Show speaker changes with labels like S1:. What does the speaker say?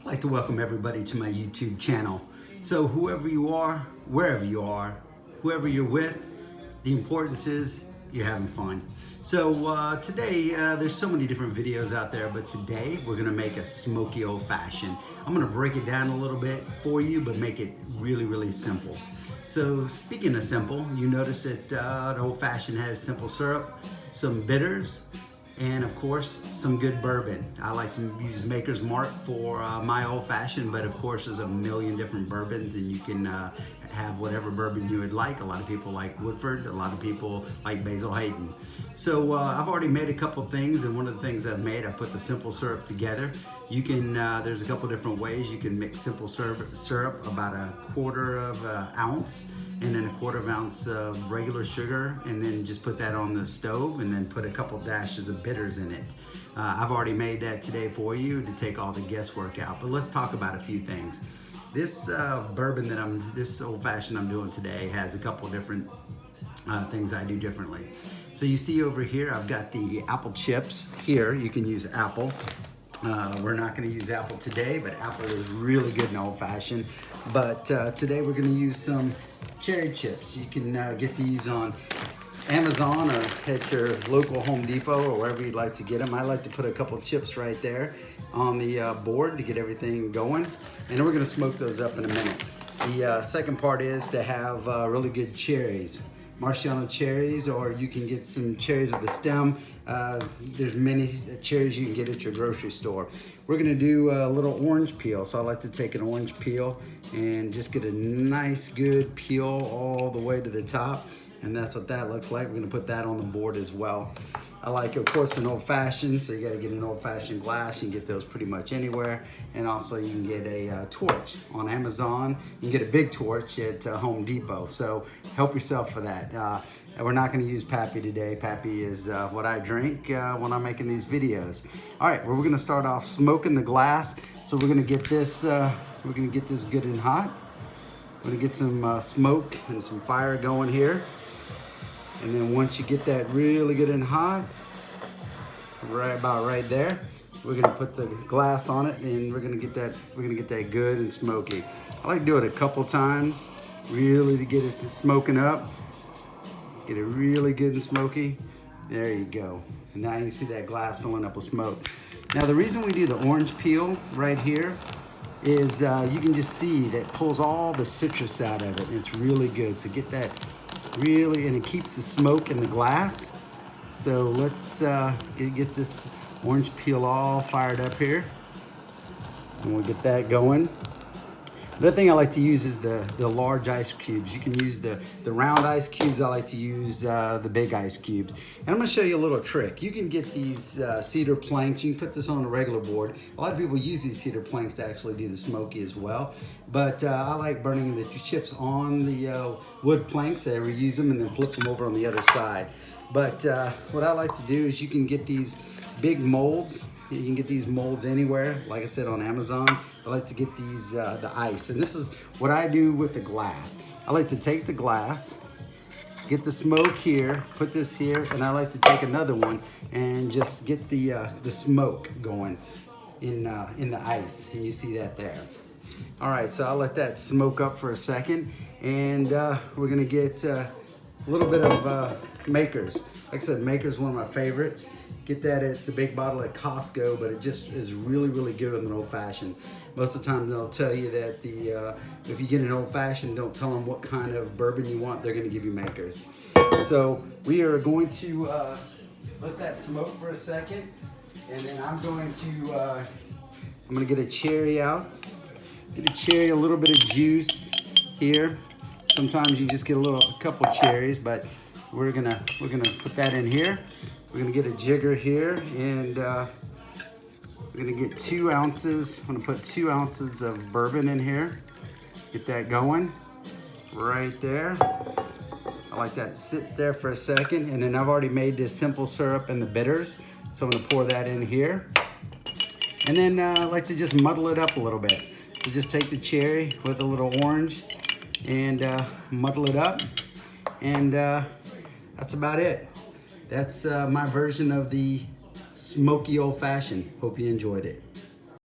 S1: I'd like to welcome everybody to my YouTube channel. So whoever you are, wherever you are, whoever you're with, the importance is you're having fun. So today, there's so many different videos out there, but today we're gonna make a Smokey Old Fashioned. I'm gonna break it down a little bit for you, but make it really, really simple. So speaking of simple, you notice that the Old Fashioned has simple syrup, some bitters, and of course some good bourbon. I like to use Maker's Mark for my Old Fashioned, but of course there's a million different bourbons, and you can have whatever bourbon you would like. A lot of people like Woodford, a lot of people like Basil Hayden. So I've already made a couple things, and one of the things I've made, I put the simple syrup together. You can, there's a couple different ways you can mix simple syrup, about a quarter of an ounce, and then a quarter of an ounce of regular sugar, and then just put that on the stove, and then put a couple dashes of bitters in it. I've already made that today for you to take all the guesswork out, but let's talk about a few things. This bourbon that this Old Fashioned I'm doing today has a couple different things I do differently. So you see over here, I've got the apple chips here. You can use apple. We're not going to use apple today, but apple is really good in Old Fashioned. But today we're going to use some cherry chips. You can get these on Amazon or at your local Home Depot or wherever you'd like to get them. I like to put a couple chips right there on the board to get everything going. And then we're going to smoke those up in a minute. The second part is to have really good cherries. Marciano cherries, or you can get some cherries with the stem. There's many cherries you can get at your grocery store. We're gonna do a little orange peel. So I like to take an orange peel and just get a nice good peel all the way to the top. And that's what that looks like. We're gonna put that on the board as well. I like, of course, an Old Fashioned, so you gotta get an Old Fashioned glass. You can get those pretty much anywhere. And also you can get a torch on Amazon. You can get a big torch at Home Depot. So help yourself for that. We're not gonna use Pappy today. Pappy is what I drink when I'm making these videos. All right, well, we're gonna start off smoking the glass. So we're gonna get this, good and hot. We're gonna get some smoke and some fire going here. And then once you get that really good and hot, right there, we're gonna put the glass on it, and we're gonna get that good and smoky. I like to do it a couple times, really, to get it smoking up. Get it really good and smoky. There you go. And now you can see that glass filling up with smoke. Now the reason we do the orange peel right here is you can just see that pulls all the citrus out of it, and it's really good. So get that really, and it keeps the smoke in the glass. So let's get this orange peel all fired up here, and we'll get that going. The other thing I like to use is the large ice cubes. You can use the round ice cubes. I like to use the big ice cubes. And I'm gonna show you a little trick. You can get these cedar planks. You can put this on a regular board. A lot of people use these cedar planks to actually do the smoky as well. But I like burning the chips on the wood planks. I reuse them and then flip them over on the other side. But what I like to do is you can get these big molds. You can get these molds anywhere, like I said, on Amazon. I like to get these, the ice. And this is what I do with the glass. I like to take the glass, get the smoke here, put this here, and I like to take another one and just get the smoke going in the ice. And you see that there. All right, so I'll let that smoke up for a second. And we're gonna get a little bit of Makers. Like I said, Makers is one of my favorites. Get that at the big bottle at Costco, but it just is really, really good on an Old Fashioned. Most of the time they'll tell you that if you get an Old Fashioned, don't tell them what kind of bourbon you want, they're gonna give you Makers. So we are going to let that smoke for a second, and then I'm gonna get a cherry out. Get a cherry, a little bit of juice here. Sometimes you just get a couple cherries, but we're gonna put that in here. We're gonna get a jigger here, and we're gonna get 2 ounces. I'm gonna put 2 ounces of bourbon in here. Get that going right there. I like that sit there for a second, and then I've already made this simple syrup and the bitters, so I'm gonna pour that in here. And then I like to just muddle it up a little bit. So just take the cherry with a little orange and muddle it up, and that's about it. That's my version of the Smokey Old Fashioned. Hope you enjoyed it.